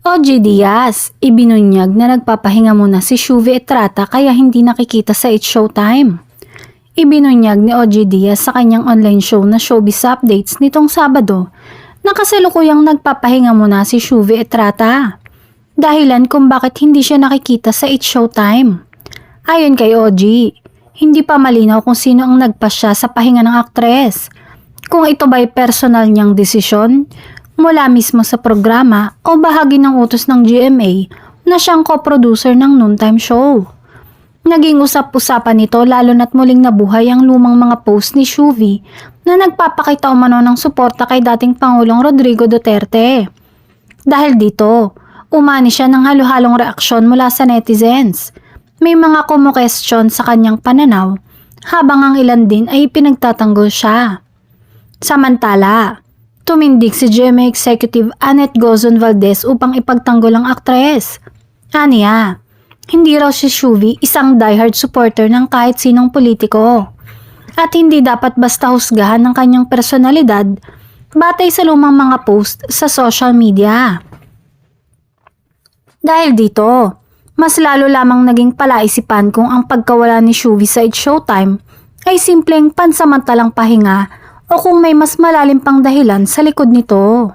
OG Diaz, ibinunyag na nagpapahinga muna si Shuvi Etrata kaya hindi nakikita sa It's Showtime. Ibinunyag ni OG Diaz sa kanyang online show na Showbiz Updates nitong Sabado na kasalukuyang nagpapahinga muna si Shuvi Etrata. Dahilan kung bakit hindi siya nakikita sa It's Showtime. Ayon kay OG, hindi pa malinaw kung sino ang nagpasya sa pahinga ng aktres. Kung ito ba'y personal niyang desisyon mula mismo sa programa o bahagi ng utos ng GMA na siyang co-producer ng noontime show. Naging usap-usapan nito lalo na't muling nabuhay ang lumang mga post ni Shuvi na nagpapakita umano ng suporta kay dating Pangulong Rodrigo Duterte. Dahil dito, umani siya ng halo-halong reaksyon mula sa netizens. May mga kumu-question sa kanyang pananaw habang ang ilan din ay pinagtatanggol siya. Samantala, tumindig si GMA Executive Annette Gozon Valdez upang ipagtanggol ang aktres. Aniya, hindi raw si Shuvi isang diehard supporter ng kahit sinong politiko at hindi dapat basta husgahan ng kanyang personalidad batay sa lumang mga post sa social media. Dahil dito, mas lalo lamang naging palaisipan kung ang pagkawala ni Shuvi sa It's Showtime ay simpleng pansamantalang pahinga o kung may mas malalim pang dahilan sa likod nito.